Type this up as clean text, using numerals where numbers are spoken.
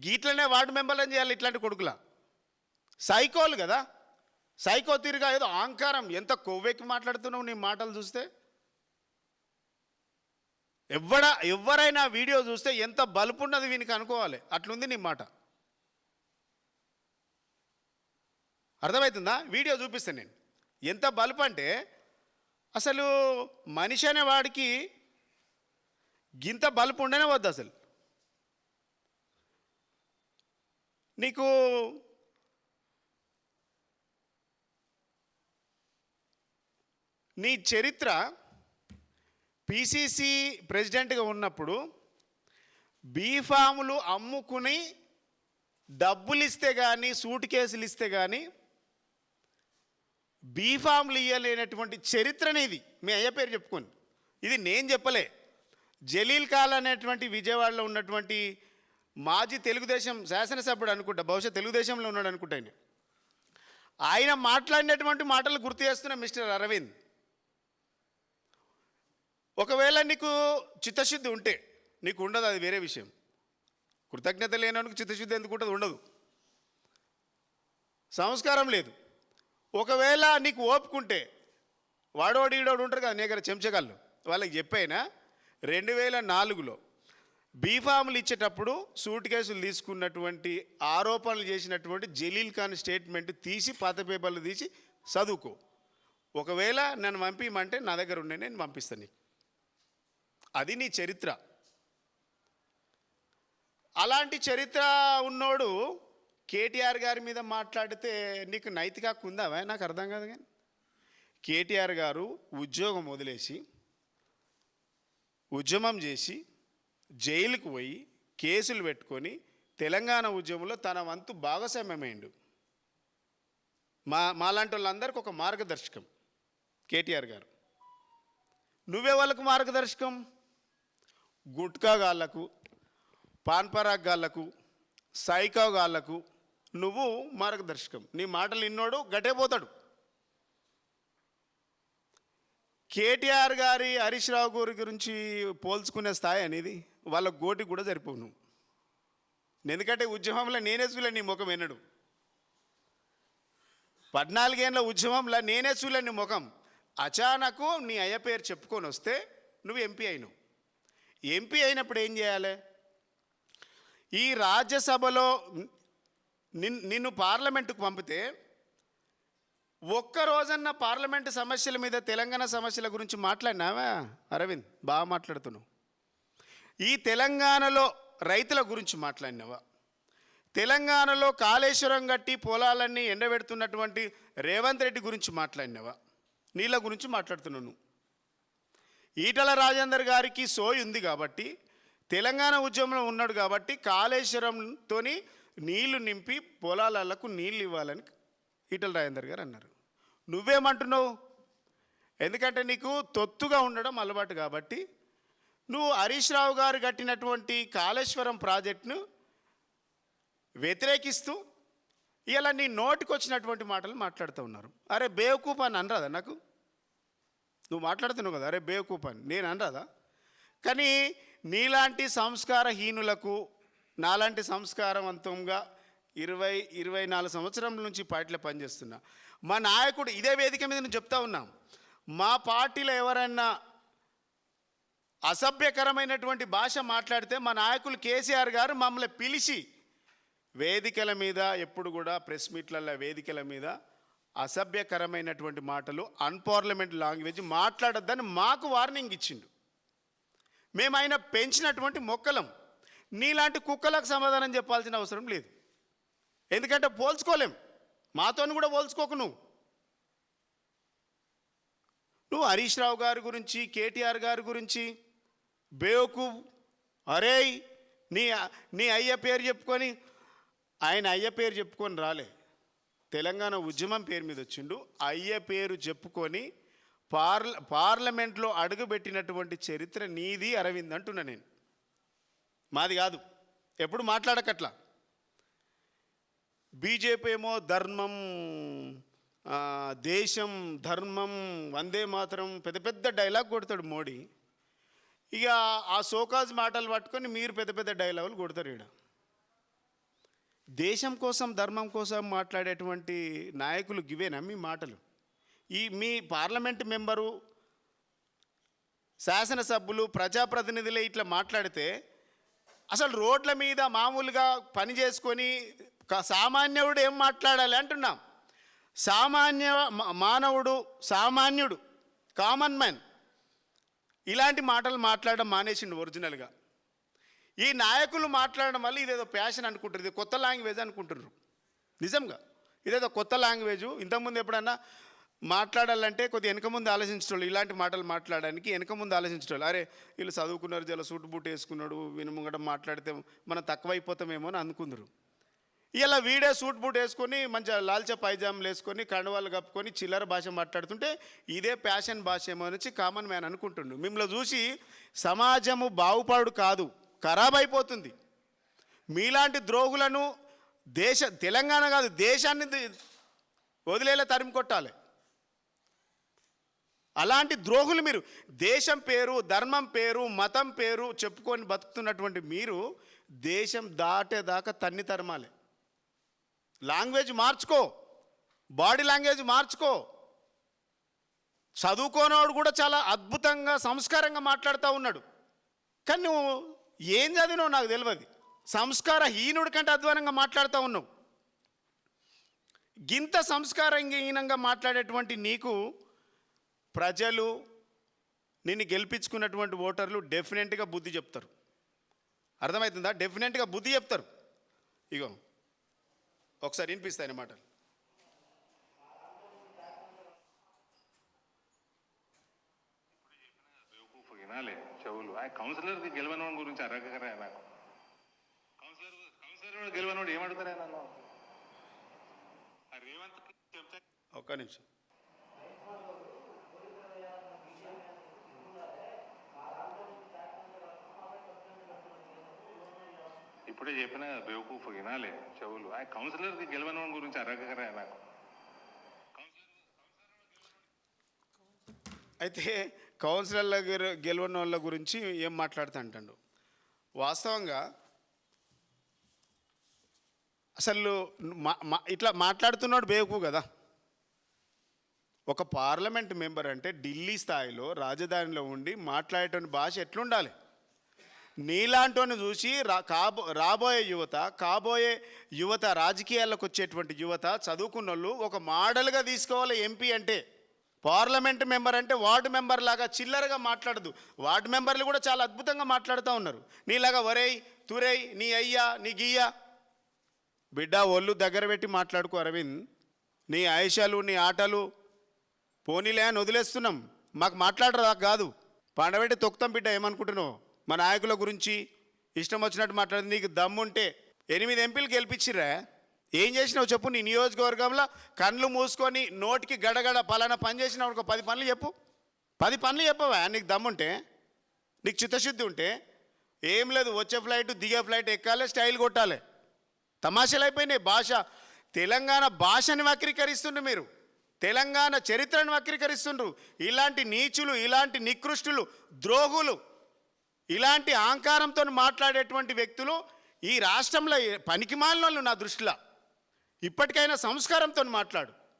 గీట్లనే ward మెంబర్లను చేయాలి ఇట్లాంటి కొడుకుల సైకోలు కదా. సైకో తీరుగా ఏదో అహంకారం, ఎంత కొవ్వెక్కి మాట్లాడుతున్నావు నీ మాటలు చూస్తే. ఎవరైనా వీడియో చూస్తే ఎంత బలుపు ఉన్నది వీనికి అనుకోవాలి, అట్లుంది నీ మాట. అర్థమవుతుందా? వీడియో చూపిస్తాను నేను. ఎంత బలుపు అంటే అసలు మనిషి అనే వాడికి గింత బలుపు ఉండనే వద్దు అసలు. నీకు నీ చరిత్ర పిసిసి ప్రెసిడెంట్గా ఉన్నప్పుడు బీఫాములు అమ్ముకుని డబ్బులు ఇస్తే కానీ, సూట్ కేసులు ఇస్తే కానీ బీఫాములు ఇవ్వలేనటువంటి చరిత్రనే ఇది. మీ అయ్య పేరు చెప్పుకోండి. ఇది నేను చెప్పలే. జలీల్ కాల్ అనేటువంటి విజయవాడలో ఉన్నటువంటి మాజీ తెలుగుదేశం శాసనసభ్యుడు అనుకుంటా, బహుశా తెలుగుదేశంలో ఉన్నాడు అనుకుంటా. ఆయన మాట్లాడినటువంటి మాటలు గుర్తు చేస్తున్న మిస్టర్ అరవింద్, ఒకవేళ నీకు చిత్తశుద్ధి ఉంటే, నీకు ఉండదు అది వేరే విషయం. కృతజ్ఞత లేనోనికి చిత్తశుద్ధి ఎందుకు ఉంటుంది? ఉండదు. సంస్కారం లేదు. ఒకవేళ నీకు ఓపుకుంటే, వాడోడు ఈడోడు ఉంటారు కదా నీ దగ్గర చెంచగాళ్ళు, వాళ్ళకి చెప్పైనా 2004లో బీఫాములు ఇచ్చేటప్పుడు సూట్ కేసులు తీసుకున్నటువంటి ఆరోపణలు చేసినటువంటి జలీల్ ఖాన్ స్టేట్మెంట్ తీసి పాత పేపర్లు తీసి చదువుకో. ఒకవేళ నన్ను పంపించమంటే నా దగ్గర ఉండే నేను పంపిస్తాను నీకు. అది నీ చరిత్ర. అలాంటి చరిత్ర ఉన్నోడు కేటీఆర్ గారి మీద మాట్లాడితే నీకు నైతిక హక్కు ఉందా? నాకు అర్థం కాదు. కానీ కేటీఆర్ గారు ఉద్యోగం వదిలేసి ఉద్యమం చేసి జైలుకు పోయి కేసులు పెట్టుకొని తెలంగాణ ఉద్యమంలో తన వంతు భాగస్వామ్యమైండు. మాలాంటి వాళ్ళందరికీ ఒక మార్గదర్శకం కేటీఆర్ గారు. నువ్వే వాళ్ళకు మార్గదర్శకం? గుట్కా గాళ్లకు, పాన్పరాగ్ గాళ్లకు, సైకా గాళ్లకు నువ్వు మార్గదర్శకం. నీ మాటలు ఇన్నోడు గట్టేపోతాడు. కేటీఆర్ గారి, హరీష్ రావు గారి గురించి పోల్చుకునే స్థాయి అనేది వాళ్ళ గోటి కూడా సరిపోవు నువ్వు. ఎందుకంటే ఉద్యమంలో నేనే చూలే నీ ముఖం ఎన్నడు. 14 ఏళ్ళ ఉద్యమంలో నేనే చూలే నీ ముఖం. అచానకు నీ అయ్య పేరు చెప్పుకొని వస్తే నువ్వు ఎంపీ అయినావు. ఎంపీ అయినప్పుడు ఏం చేయాలి? ఈ రాజ్యసభలో నిన్ను పార్లమెంటుకు పంపితే ఒక్కరోజన్న పార్లమెంటు సమస్యల మీద, తెలంగాణ సమస్యల గురించి మాట్లాడినావా అరవింద్? బాగా మాట్లాడుతున్నావు. ఈ తెలంగాణలో రైతుల గురించి మాట్లాడినావా? తెలంగాణలో కాళేశ్వరం కట్టి పొలాలన్నీ ఎండబెడుతున్నటువంటి రేవంత్ రెడ్డి గురించి మాట్లాడినావా? నీళ్ళ గురించి మాట్లాడుతున్నాను. ఈటల రాజేందర్ గారికి సోయి ఉంది కాబట్టి, తెలంగాణ ఉద్యమంలో ఉన్నాడు కాబట్టి కాళేశ్వరంతో నీళ్లు నింపి పొలాలకు నీళ్ళు ఇవ్వాలని ఈటల రాజేందర్ గారు అన్నారు. నువ్వేమంటున్నావు? ఎందుకంటే నీకు తొత్తుగా ఉండడం అలవాటు కాబట్టి నువ్వు హరీష్ రావు గారు కట్టినటువంటి కాళేశ్వరం ప్రాజెక్టును వ్యతిరేకిస్తూ ఇలా నీ నోటికి వచ్చినటువంటి మాటలు మాట్లాడుతూ ఉన్నారు. అరే బేవకూఫ్ అని అనరాదా నాకు? నువ్వు మాట్లాడుతున్నావు కదా, అరే బేవకూఫ్ అని నేను అనరాదా? కానీ నీలాంటి సంస్కారహీనులకు, నాలాంటి సంస్కారవంతంగా 24 సంవత్సరాల నుంచి పార్టీలో పనిచేస్తున్నా మా నాయకుడు ఇదే వేదిక మీద నేను చెప్తా ఉన్నాం, మా పార్టీలో ఎవరైనా అసభ్యకరమైనటువంటి భాష మాట్లాడితే మా నాయకులు కేసీఆర్ గారు మమ్మల్ని పిలిచి వేదికల మీద, ఎప్పుడు కూడా ప్రెస్ మీట్లలో వేదికల మీద అసభ్యకరమైనటువంటి మాటలు, అన్పార్లమెంట్ లాంగ్వేజ్ మాట్లాడొద్దని మాకు వార్నింగ్ ఇచ్చిండు. మేము ఆయన పెంచినటువంటి మొక్కలం. నీలాంటి కుక్కలకు సమాధానం చెప్పాల్సిన అవసరం లేదు. ఎందుకంటే పోల్చుకోలేం, మాతో కూడా పోల్చుకోకు. నువ్వు హరీష్ రావు గారి గురించి, కేటీఆర్ గారి గురించి బేవకూఫ్, అరే నీ అయ్య పేరు చెప్పుకొని, ఆయన అయ్య పేరు చెప్పుకొని రాలే, తెలంగాణ ఉద్యమం పేరు మీద వచ్చిండు. అయ్య పేరు చెప్పుకొని పార్లమెంట్లో అడుగుపెట్టినటువంటి చరిత్ర నీది అరవింద్ అంటున్నా నేను, మాది కాదు. ఎప్పుడు మాట్లాడకట్లా. బీజేపీ ఏమో ధర్మం, దేశం, ధర్మం, వందే మాతరం పెద్ద పెద్ద డైలాగ్ కొడతాడు మోడీ. ఇక ఆ సోకాజ్ మాటలు పట్టుకొని మీరు పెద్ద పెద్ద డైలాగులు కొడతారు. ఈడ దేశం కోసం ధర్మం కోసం మాట్లాడేటువంటి నాయకులు గివేనా మీ మాటలు? ఈ మీ పార్లమెంట్ మెంబరు, శాసనసభ్యులు, ప్రజాప్రతినిధులే ఇట్లా మాట్లాడితే అసలు రోడ్ల మీద మామూలుగా పని చేసుకొని సామాన్యుడు ఏం మాట్లాడాలి అంటున్నాం. సామాన్య మానవుడు, సామాన్యుడు, కామన్ మ్యాన్ ఇలాంటి మాటలు మాట్లాడడం మానేసిండు ఒరిజినల్గా. ఈ నాయకులు మాట్లాడడం వల్ల ఇదేదో ప్యాషన్ అనుకుంటారు, ఇది కొత్త లాంగ్వేజ్ అనుకుంటున్నారు. నిజంగా ఇదేదో కొత్త లాంగ్వేజు. ఇంతకుముందు ఎప్పుడన్నా మాట్లాడాలంటే కొద్దిగా వెనక ముందు ఆలోచించేటోళ్ళు, ఇలాంటి మాటలు మాట్లాడడానికి వెనక ముందు ఆలోచించేటోళ్ళు. అరే వీళ్ళు చదువుకున్నారు, జల సూట్ బూట్ వేసుకున్నాడు, వినుముగడం మాట్లాడితే మనం తక్కువైపోతామేమో అని అనుకుందరు. ఇలా వీడే సూట్ బూట్ వేసుకొని మంచిగా లాల్చా పైజాములు వేసుకొని కండువాలు కప్పుకొని చిల్లర భాష మాట్లాడుతుంటే ఇదే ప్యాషన్ భాష ఏమో నుంచి కామన్ మ్యాన్ అనుకుంటుండు. మిమ్మల్ని చూసి సమాజము బాగుపడు కాదు, ఖరాబ్ అయిపోతుంది. మీలాంటి ద్రోహులను తెలంగాణ కాదు దేశాన్ని వదిలేలా తరిమి కొట్టాలి. అలాంటి ద్రోహులు మీరు, దేశం పేరు, ధర్మం పేరు, మతం పేరు చెప్పుకొని బతుకుతున్నటువంటి మీరు దేశం దాటేదాకా తన్ని తరమాలి. లాంగ్వేజ్ మార్చుకో, బాడీ లాంగ్వేజ్ మార్చుకో. చదువుకోనవాడు కూడా చాలా అద్భుతంగా సంస్కారంగా మాట్లాడుతూ ఉన్నాడు, కానీ నువ్వు ఏం చదివినావు నాకు తెలియదు. సంస్కార హీనుడి కంటే అధ్వానంగా మాట్లాడుతూ ఉన్నావు. గింత సంస్కారహీనంగా మాట్లాడేటువంటి నీకు ప్రజలు, నిన్ను గెలిపించుకున్నటువంటి ఓటర్లు డెఫినెట్గా బుద్ధి చెప్తారు. అర్థమవుతుందా? డెఫినెట్గా బుద్ధి చెప్తారు. ఇగో ఒకసారి వినిపిస్తాయి మాటలు. వినాలి చెవులు. ఆ కౌన్సిలర్కి గెలవనోడి గురించి అడగకరా నాకు. కౌన్సిలర్ గెలవనోడు ఏమడుగుతారా నన్ను? రేవంత్ ఒక్క నిమిషం. ఇప్పుడే చెప్పిన బేవకూఫ్ వినాలి చెవులు. ఆ కౌన్సిలర్కి గెలవనోడి గురించి అడగకరా నాకు. అయితే కౌన్సిలర్ల గెలవని వాళ్ళ గురించి ఏం మాట్లాడుతా అంటాడు. వాస్తవంగా అసలు ఇట్లా మాట్లాడుతున్నాడు బేవకు కదా. ఒక పార్లమెంట్ మెంబర్ అంటే ఢిల్లీ స్థాయిలో రాజధానిలో ఉండి మాట్లాడేటువంటి భాష ఎట్లుండాలి? నీలాంటిని చూసి కాబోయే యువత రాజకీయాల్లోకి వచ్చేటువంటి యువత, చదువుకున్న వాళ్ళు ఒక మోడల్గా తీసుకోవాలి. ఎంపీ అంటే, పార్లమెంట్ మెంబర్ అంటే వార్డు మెంబర్ లాగా చిల్లరగా మాట్లాడదు. వార్డు మెంబర్లు కూడా చాలా అద్భుతంగా మాట్లాడుతూ ఉన్నారు. నీలాగా వరేయ్ తురేయ్ నీ అయ్యా నీ గియ్యా బిడ్డ ఒళ్ళు దగ్గర పెట్టి మాట్లాడుకో అరవింద్. నీ ఆయుషాలు నీ ఆటలు పోనీలే అని వదిలేస్తున్నాం. మాకు మాట్లాడరా కాదు, పండబెట్టి తొక్కుతాం బిడ్డ. ఏమనుకుంటున్నావు? మా నాయకుల గురించి ఇష్టం వచ్చినట్టు మాట్లాడింది. నీకు దమ్ముంటే 8 ఎంపీలు గెలిపించిర్రా, ఏం చేసినావు చెప్పు? నీ నియోజకవర్గంలో కళ్ళు మూసుకొని నోటికి గడగడ పలానా పని చేసినావు ఒక 10 పనులు చెప్పు. 10 పనులు చెప్పవా నీకు దమ్ముంటే, నీకు చిత్తశుద్ధి ఉంటే? ఏం లేదు, వచ్చే ఫ్లైట్ దిగే ఫ్లైట్ ఎక్కాలి, స్టైల్ కొట్టాలి. తమాషాలు అయిపోయినాయి. భాష, తెలంగాణ భాషని వక్రీకరిస్తుండ్రు మీరు, తెలంగాణ చరిత్రను వక్రీకరిస్తుండ్రు. ఇలాంటి నీచులు, ఇలాంటి నికృష్టులు, ద్రోహులు, ఇలాంటి అహంకారంతో మాట్లాడేటువంటి వ్యక్తులు ఈ రాష్ట్రంలో పనికిమాలిన వాళ్ళు నా దృష్టిలో. ఇప్పటికైనా సంస్కారంతో మాట్లాడు.